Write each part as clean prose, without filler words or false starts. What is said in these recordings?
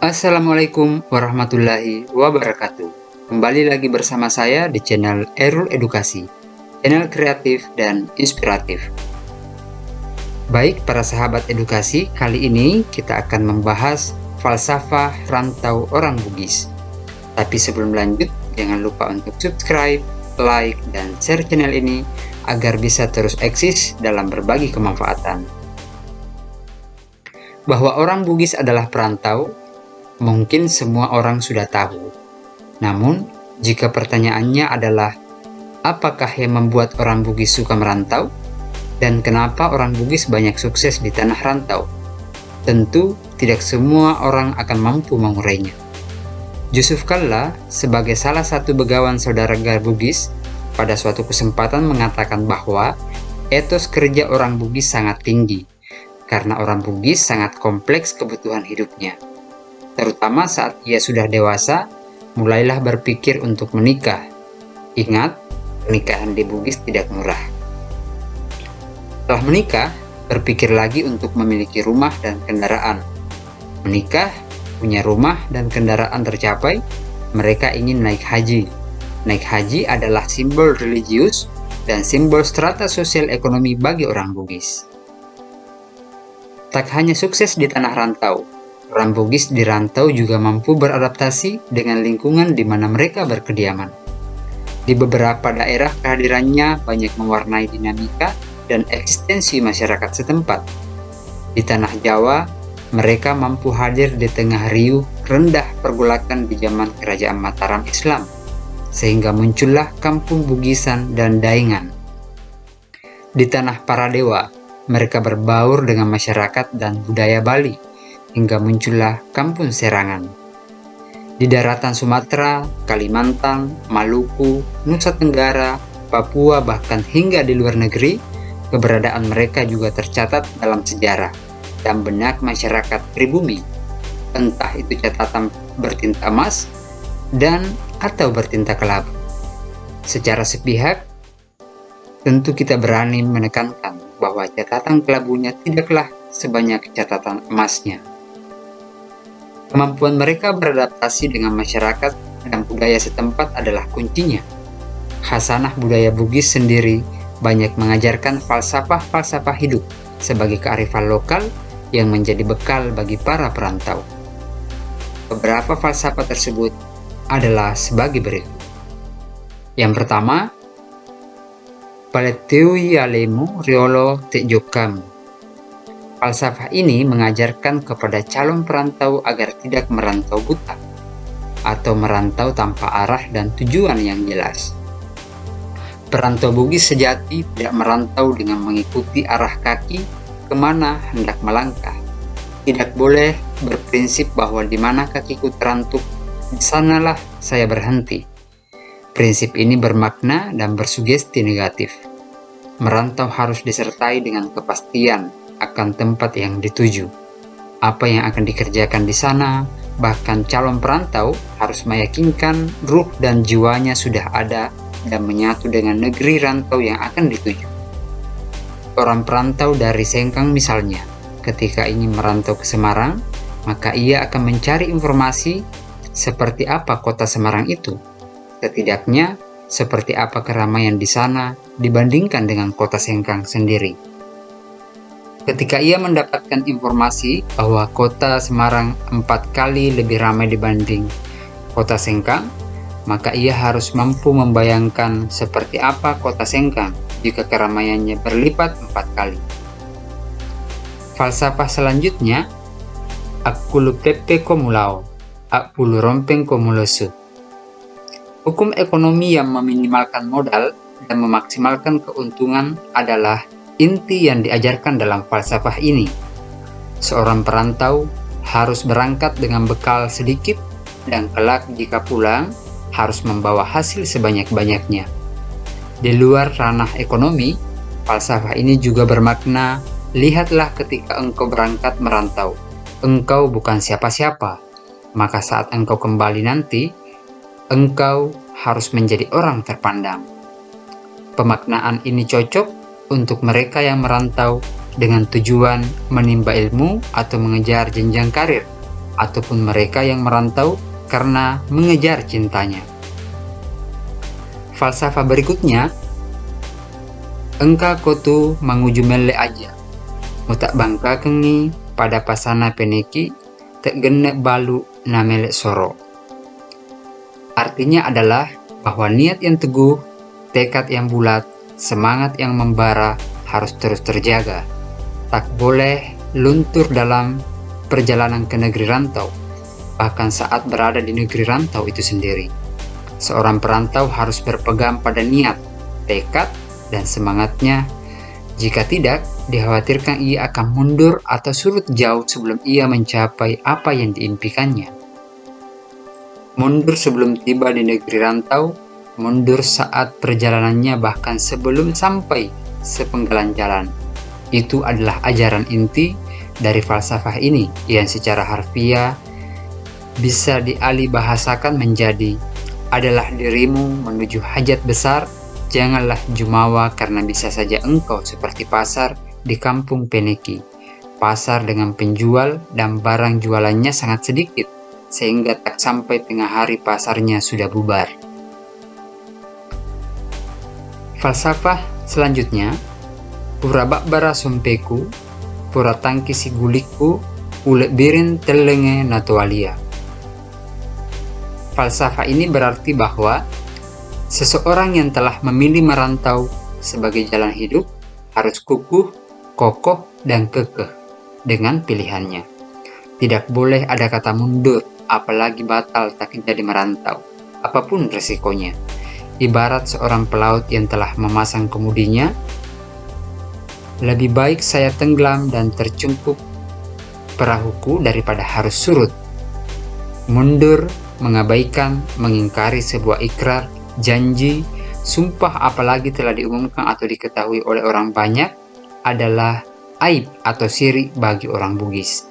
Assalamualaikum warahmatullahi wabarakatuh. Kembali lagi bersama saya di channel Erul Edukasi, channel kreatif dan inspiratif. Baik para sahabat edukasi, kali ini kita akan membahas falsafah rantau orang Bugis. Tapi sebelum lanjut, jangan lupa untuk subscribe, like, dan share channel ini agar bisa terus eksis dalam berbagi kemanfaatan. Bahwa orang Bugis adalah perantau, mungkin semua orang sudah tahu. Namun, jika pertanyaannya adalah, apakah yang membuat orang Bugis suka merantau? Dan kenapa orang Bugis banyak sukses di tanah rantau? Tentu, tidak semua orang akan mampu mengurainya. Yusuf Kalla, sebagai salah satu begawan saudagar Bugis, pada suatu kesempatan mengatakan bahwa etos kerja orang Bugis sangat tinggi, karena orang Bugis sangat kompleks kebutuhan hidupnya. Terutama saat ia sudah dewasa, mulailah berpikir untuk menikah. Ingat, pernikahan di Bugis tidak murah. Setelah menikah, berpikir lagi untuk memiliki rumah dan kendaraan. Menikah, punya rumah dan kendaraan tercapai, mereka ingin naik haji. Naik haji adalah simbol religius dan simbol strata sosial ekonomi bagi orang Bugis. Tak hanya sukses di tanah rantau, orang Bugis di rantau juga mampu beradaptasi dengan lingkungan di mana mereka berkediaman. Di beberapa daerah kehadirannya banyak mewarnai dinamika dan eksistensi masyarakat setempat. Di tanah Jawa, mereka mampu hadir di tengah riuh rendah pergolakan di zaman kerajaan Mataram Islam, sehingga muncullah kampung Bugisan dan Daengan. Di tanah Paradewa, mereka berbaur dengan masyarakat dan budaya Bali, hingga muncullah Kampung Serangan. Di daratan Sumatera, Kalimantan, Maluku, Nusa Tenggara, Papua, bahkan hingga di luar negeri, keberadaan mereka juga tercatat dalam sejarah dan benak masyarakat pribumi, entah itu catatan bertinta emas dan atau bertinta kelabu. Secara sepihak, tentu kita berani menekankan bahwa catatan kelabunya tidaklah sebanyak catatan emasnya. Kemampuan mereka beradaptasi dengan masyarakat dan budaya setempat adalah kuncinya. Khasanah budaya Bugis sendiri banyak mengajarkan falsafah-falsafah hidup sebagai kearifan lokal yang menjadi bekal bagi para perantau. Beberapa falsafah tersebut adalah sebagai berikut. Yang pertama, Paletui Alemu Riolo Tejokam. Falsafah ini mengajarkan kepada calon perantau agar tidak merantau buta, atau merantau tanpa arah dan tujuan yang jelas. Perantau Bugis sejati tidak merantau dengan mengikuti arah kaki kemana hendak melangkah. Tidak boleh berprinsip bahwa di mana kakiku terantuk, di sanalah saya berhenti. Prinsip ini bermakna dan bersugesti negatif. Merantau harus disertai dengan kepastian akan tempat yang dituju, apa yang akan dikerjakan di sana. Bahkan calon perantau harus meyakinkan ruh dan jiwanya sudah ada dan menyatu dengan negeri rantau yang akan dituju. Orang perantau dari Sengkang misalnya, ketika ingin merantau ke Semarang, maka ia akan mencari informasi seperti apa kota Semarang itu. Setidaknya, seperti apa keramaian di sana dibandingkan dengan kota Sengkang sendiri. Ketika ia mendapatkan informasi bahwa kota Semarang 4 kali lebih ramai dibanding kota Sengkang, maka ia harus mampu membayangkan seperti apa kota Sengkang jika keramaiannya berlipat 4 kali. Falsafah selanjutnya, Akulu pepe komulao, akulu rompeng komulosu. Hukum ekonomi yang meminimalkan modal dan memaksimalkan keuntungan adalah inti yang diajarkan dalam falsafah ini. Seorang perantau harus berangkat dengan bekal sedikit dan kelak jika pulang harus membawa hasil sebanyak-banyaknya. Di luar ranah ekonomi, falsafah ini juga bermakna, lihatlah ketika engkau berangkat merantau, engkau bukan siapa-siapa, maka saat engkau kembali nanti, engkau harus menjadi orang terpandang. Pemaknaan ini cocok untuk mereka yang merantau dengan tujuan menimba ilmu atau mengejar jenjang karir, ataupun mereka yang merantau karena mengejar cintanya. Falsafah berikutnya, engka kotu manguju mele aja, mutak bangka kengi pada pasana peneki tak genek balu namele soro. Artinya adalah bahwa niat yang teguh, tekad yang bulat, semangat yang membara harus terus terjaga. Tak boleh luntur dalam perjalanan ke negeri rantau, bahkan saat berada di negeri rantau itu sendiri. Seorang perantau harus berpegang pada niat, tekad, dan semangatnya. Jika tidak, dikhawatirkan ia akan mundur atau surut jauh sebelum ia mencapai apa yang diimpikannya. Mundur sebelum tiba di negeri rantau, mundur saat perjalanannya, bahkan sebelum sampai sepenggalan jalan. Itu adalah ajaran inti dari falsafah ini yang secara harfiah bisa dialih bahasakan menjadi, adalah dirimu menuju hajat besar, janganlah jumawa karena bisa saja engkau seperti pasar di kampung Peneki. Pasar dengan penjual dan barang jualannya sangat sedikit, sehingga tak sampai tengah hari pasarnya sudah bubar. Falsafah selanjutnya, pura bakbara sompeku, pura tangki si gulikku, ulek birin telenge natualia. Falsafah ini berarti bahwa seseorang yang telah memilih merantau sebagai jalan hidup harus kukuh, kokoh, dan kekeh dengan pilihannya. Tidak boleh ada kata mundur, apalagi batal tak jadi merantau, apapun resikonya. Ibarat seorang pelaut yang telah memasang kemudinya, lebih baik saya tenggelam dan tercungkup perahuku daripada harus surut. Mundur, mengabaikan, mengingkari sebuah ikrar, janji, sumpah apalagi telah diumumkan atau diketahui oleh orang banyak adalah aib atau syirik bagi orang Bugis.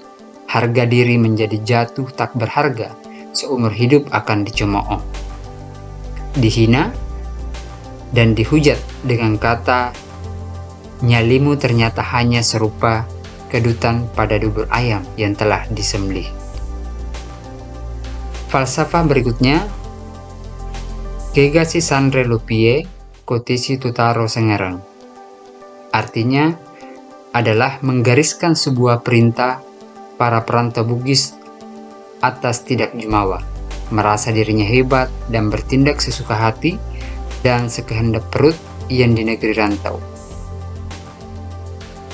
Harga diri menjadi jatuh tak berharga, seumur hidup akan dicemooh, dihina, dan dihujat dengan kata, nyalimu ternyata hanya serupa kedutan pada dubur ayam yang telah disembelih. Falsafah berikutnya, Kegasi Sandre Lupie Kotisi Tutaro Sengerang. Artinya adalah menggariskan sebuah perintah para perantau Bugis atas tidak jumawa, merasa dirinya hebat dan bertindak sesuka hati dan sekehendak perut yang di negeri rantau.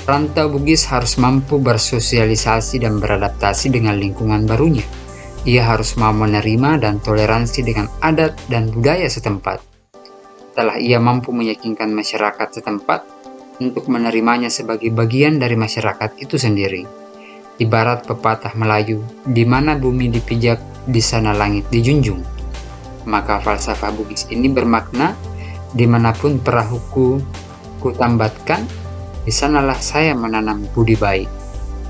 Perantau Bugis harus mampu bersosialisasi dan beradaptasi dengan lingkungan barunya. Ia harus mau menerima dan toleransi dengan adat dan budaya setempat. Setelah ia mampu meyakinkan masyarakat setempat untuk menerimanya sebagai bagian dari masyarakat itu sendiri. Ibarat pepatah Melayu, di mana bumi dipijak, di sana langit dijunjung. Maka falsafah Bugis ini bermakna, dimanapun perahuku kutambatkan, di sanalah saya menanam budi baik.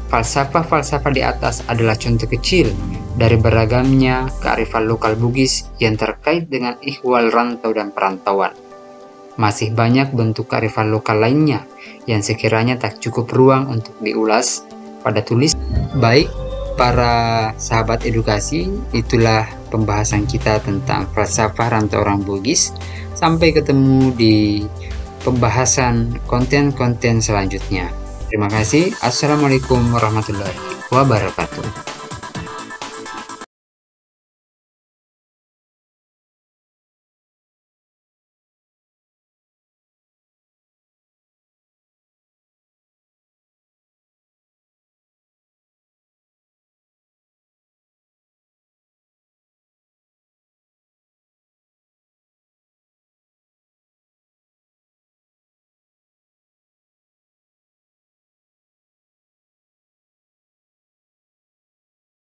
Falsafah-falsafah di atas adalah contoh kecil dari beragamnya kearifan lokal Bugis yang terkait dengan ihwal rantau dan perantauan. Masih banyak bentuk kearifan lokal lainnya yang sekiranya tak cukup ruang untuk diulas pada tulis. Baik, para sahabat edukasi, itulah pembahasan kita tentang falsafah rantau orang Bugis. Sampai ketemu di pembahasan konten-konten selanjutnya. Terima kasih. Assalamualaikum warahmatullahi wabarakatuh.